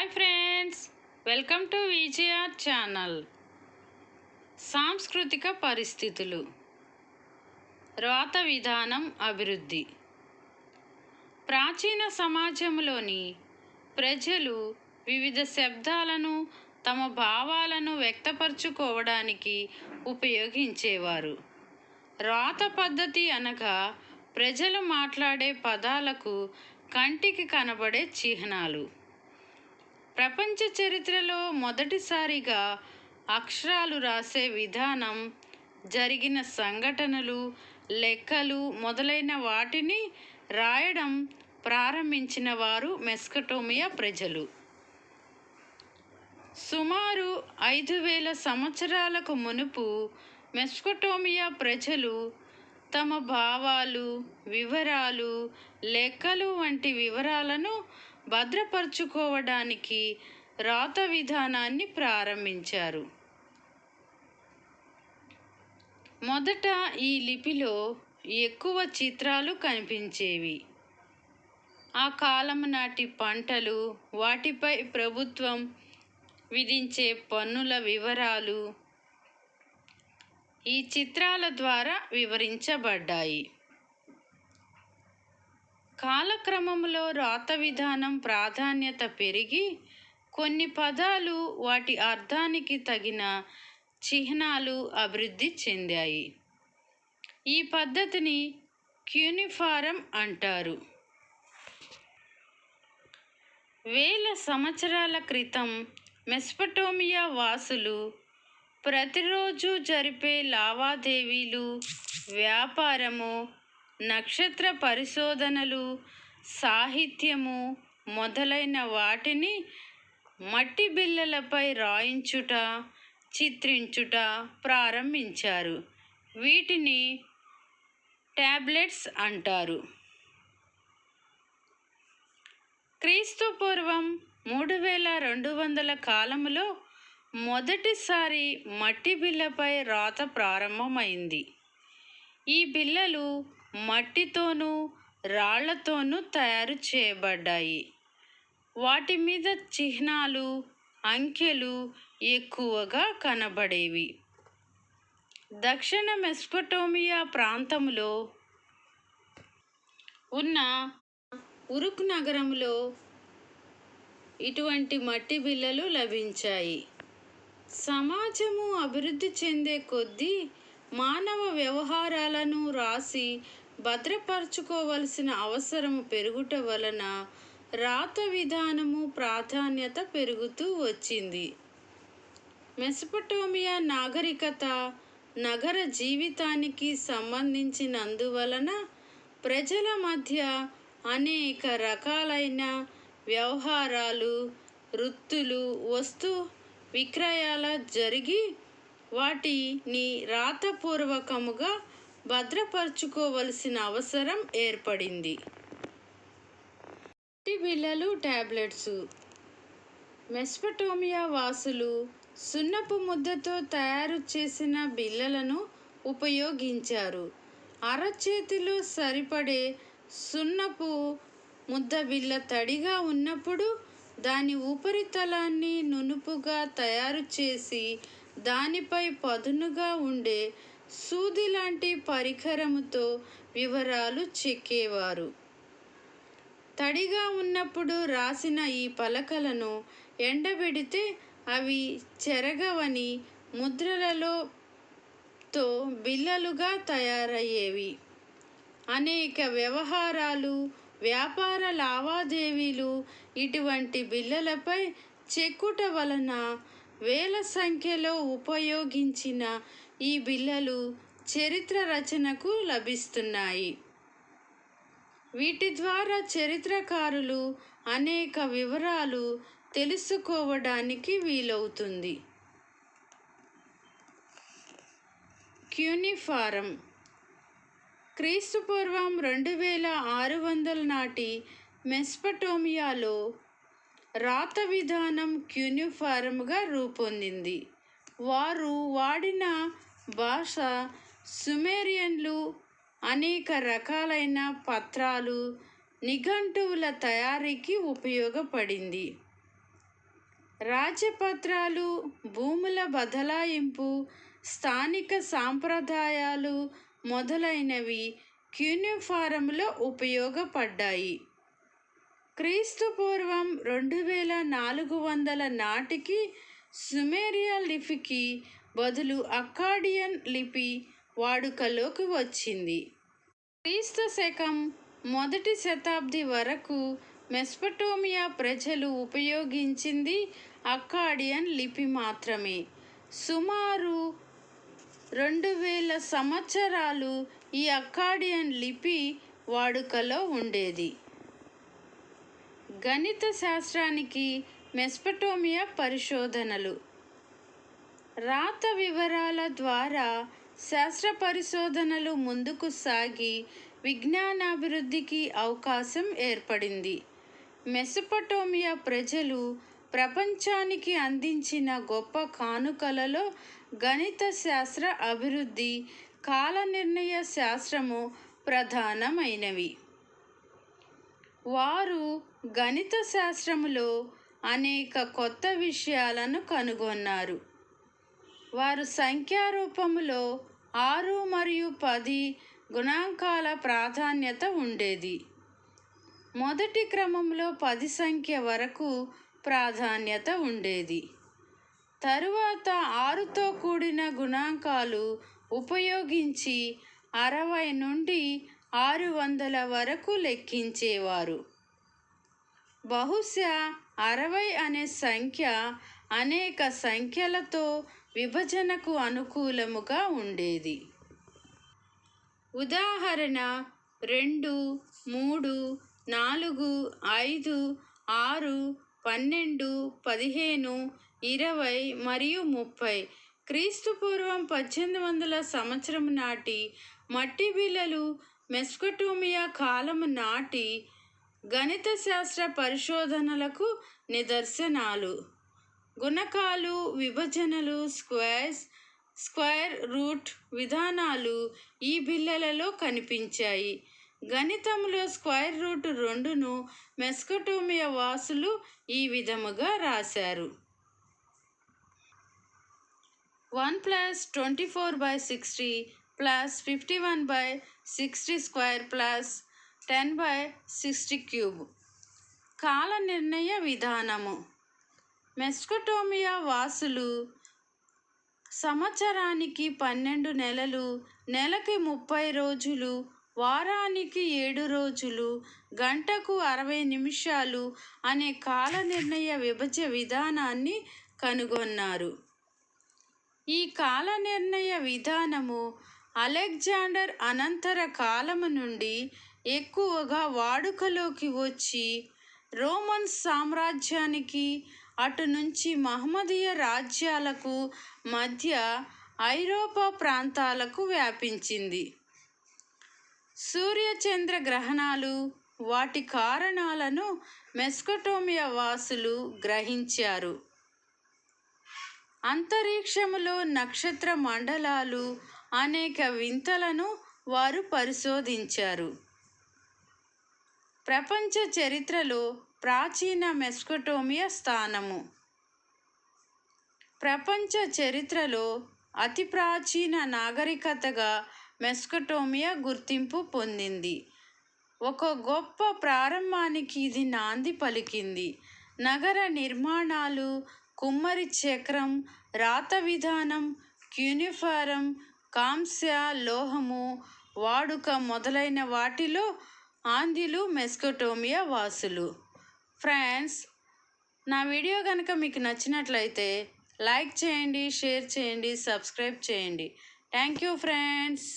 Hi friends, welcome to VGR channel. సాంస్కృతిక పరిస్థితులు, రాత విధానం, అభివృద్ధి. ప్రాచీన సమాజంలోని ప్రజలు వివిధ శబ్దాలను తమ భావాలను వ్యక్తపరచుకోవడానికి ఉపయోగించేవారు. రాత పద్ధతి అనగా ప్రజలు మాట్లాడే పదాలకు కంటికి కనబడే చిహ్నాలు. ప్రపంచ చరిత్రలో మొదటిసారిగా అక్షరాలు రాసే విధానం, జరిగిన సంఘటనలు, లెక్కలు మొదలైన వాటిని రాయడం ప్రారంభించిన వారు మెసొపొటేమియా ప్రజలు. సుమారు 5000 సంవత్సరాలకు మునుపు మెసొపొటేమియా ప్రజలు తమ భావాలు, వివరాలు, లెక్కలు వంటి వివరాలను భద్రపరచుకోవడానికి రాత విధానాన్ని ప్రారంభించారు. మొదట ఈ లిపిలో ఎక్కువ చిత్రాలు కనిపించేవి. ఆ కాలం నాటి పంటలు, వాటిపై ప్రభుత్వం విధించే పన్నుల వివరాలు ఈ చిత్రాల ద్వారా వివరించబడ్డాయి. కాలక్రమంలో రాత విధానం ప్రాధాన్యత పెరిగి కొన్ని పదాలు, వాటి అర్థానికి తగిన చిహ్నాలు అభివృద్ధి చెందాయి. ఈ పద్ధతిని క్యూనిఫారం అంటారు. వేల సంవత్సరాల క్రితం మెసొపొటేమియా వాసులు ప్రతిరోజు జరిపే లావాదేవీలు, వ్యాపారము, నక్షత్ర పరిశోధనలు, సాహిత్యము మొదలైన వాటిని మట్టి బిళ్ళలపై రాయించుట, చిత్రించుట ప్రారంభించారు. వీటిని టాబ్లెట్స్ అంటారు. క్రీస్తుపూర్వం 3200 కాలంలో మొదటిసారి మట్టి బిళ్ళపై రాత ప్రారంభమైంది. ఈ బిళ్ళలు మట్టితోనూ రాళ్లతోనూ తయారు చేయబడ్డాయి. వాటి మీద చిహ్నాలు, అంకెలు ఎక్కువగా కనబడేవి. దక్షిణ మెసొపొటేమియా ప్రాంతంలో ఉన్న ఉరుక్ నగరంలో ఇటువంటి మట్టి బిళ్ళలు లభించాయి. సమాజము అభివృద్ధి చెందే కొద్దీ మానవ వ్యవహారాలను రాసి భద్రపరచుకోవలసిన అవసరం పెరుగుట వలన రాత విధానము ప్రాధాన్యత పెరుగుతూ వచ్చింది. మెసొపొటేమియా నాగరికత నగర జీవితానికి సంబంధించినందువలన ప్రజల మధ్య అనేక రకాలైన వ్యవహారాలు, వృత్తులు, వస్తు విక్రయాల జరిగి వాటిని రాతపూర్వకముగా భద్రపరచుకోవలసిన అవసరం ఏర్పడింది. మట్టి బిళ్ళలు, టాబ్లెట్స్. మెసొపొటేమియా వాసులు సున్నపు ముద్దతో తయారు చేసిన బిళ్ళలను ఉపయోగించారు. అరచేతిలో సరిపడే సున్నపు ముద్ద బిళ్ళ తడిగా ఉన్నప్పుడు దాని ఉపరితలాన్ని నునుపుగా తయారు చేసి దానిపై పదునుగా ఉండే సూది లాంటి పరికరముతో వివరాలు చెక్కేవారు. తడిగా ఉన్నప్పుడు రాసిన ఈ పలకలను ఎండబెడితే అవి చెరగవని ముద్రలలో తో బిళ్ళలుగా తయారయ్యేవి. అనేక వ్యవహారాలు, వ్యాపార లావాదేవీలు ఇటువంటి బిళ్ళలపై చెక్కుట వలన వేల సంఖ్యలో ఉపయోగించిన ఈ బిళ్ళలు చరిత్ర రచనకు లభిస్తున్నాయి. వీటి ద్వారా చరిత్రకారులు అనేక వివరాలు తెలుసుకోవడానికి వీలవుతుంది. క్యూనిఫారం. క్రీస్తుపూర్వం 2600 నాటి మెసొపొటేమియాలో రాత విధానం క్యూనిఫారంగా రూపొందింది. వారు వాడిన భాష సుమేరియన్లు. అనేక రకాలైన పత్రాలు, నిఘంటువుల తయారీకి ఉపయోగపడింది. రాజపత్రాలు, భూముల బదలాయింపు, స్థానిక సాంప్రదాయాలు మొదలైనవి క్యూనిఫారంలో ఉపయోగపడ్డాయి. క్రీస్తుపూర్వం 2400 నాటికి సుమేరియా లిపికి బదులు అక్కాడియన్ లిపి వాడుకలోకి వచ్చింది. క్రీస్తు శకం 1వ శతాబ్ది వరకు మెసొపొటేమియా ప్రజలు ఉపయోగించింది అక్కాడియన్ లిపి మాత్రమే. సుమారు 2000 సంవత్సరాలు ఈ అక్కాడియన్ లిపి వాడుకలో ఉండేది. గణిత శాస్త్రానికి మెసొపొటేమియా పరిశోధనలు. రాత వివరాల ద్వారా శాస్త్ర పరిశోధనలు ముందుకు సాగి విజ్ఞానాభివృద్ధికి అవకాశం ఏర్పడింది. మెసొపొటేమియా ప్రజలు ప్రపంచానికి అందించిన గొప్ప కానుకలలో గణిత శాస్త్ర అభివృద్ధి, కాల నిర్ణయ శాస్త్రము ప్రధానమైనవి. వారు గణిత శాస్త్రములో అనేక కొత్త విషయాలను కనుగొన్నారు. వారు సంఖ్యారూపములో 6 మరియు 10 గుణాంకాల ప్రాధాన్యత ఉండేది. మొదటి క్రమంలో 10 సంఖ్య వరకు ప్రాధాన్యత ఉండేది. తరువాత 6తో కూడిన గుణాంకాలు ఉపయోగించి 60 నుండి 600 వరకు లెక్కించేవారు. బహుశా 60 అనే సంఖ్య అనేక సంఖ్యలతో విభజనకు అనుకూలముగా ఉండేది. ఉదాహరణ 2, 3, 4, 5, 6, 12, 15, 20 మరియు 30. క్రీస్తుపూర్వం 1800 సంవత్సరం నాటి మట్టి బిళ్ళలు మెసొపొటేమియా కాలము నాటి గణిత శాస్త్ర పరిశోధనలకు నిదర్శనాలు. గుణకాలు, విభజనలు, స్క్వేర్ రూట్ విధానాలు ఈ బిళ్ళలలో కనిపించాయి. గణితంలో స్క్వేర్ రూట్ 2ను మెసొపొటేమియా వాసులు ఈ విధముగా రాశారు: 1 + 24/60 + 51/60² + 10/60³ కాల నిర్ణయ విధానము. మెసొపొటేమియా వాసులు సంవత్సరానికి 12 నెలలు, నెలకి 30 రోజులు, వారానికి 7 రోజులు, గంటకు 60 నిమిషాలు అనే కాల నిర్ణయ విధానాన్ని కనుగొన్నారు. ఈ కాల నిర్ణయ విధానము అలెగ్జాండర్ అనంతర కాలము నుండి ఎక్కువగా వాడుకలోకి వచ్చి రోమన్ సామ్రాజ్యానికి, అటు నుంచి మహమ్మదీయ రాజ్యాలకు మధ్య ఐరోపా ప్రాంతాలకు వ్యాపించింది. సూర్యచంద్ర గ్రహణాలు, వాటి కారణాలను మెసొపొటేమియా వాసులు గ్రహించారు. అంతరిక్షములో నక్షత్ర మండలాలు, అనేక వింతలను వారు పరిశోధించారు. ప్రపంచ చరిత్రలో ప్రాచీన మెసొపొటేమియా స్థానము. ప్రపంచ చరిత్రలో అతి ప్రాచీన నాగరికతగా మెసొపొటేమియా గుర్తింపు పొందింది. ఒక గొప్ప ప్రారంభానికి ఇది నాంది పలికింది. నగర నిర్మాణాలు, కుమ్మరి చక్రం, రాత విధానం, క్యూనిఫారం, కాంస్య లోహము వాడుక మొదలైన వాటిలో ఆంధ్యులు మెసొపొటేమియా వాసులు. ఫ్రెండ్స్, నా వీడియో కనుక మీకు నచ్చినట్లయితే లైక్ చేయండి, షేర్ చేయండి, సబ్స్క్రైబ్ చేయండి. Thank you friends.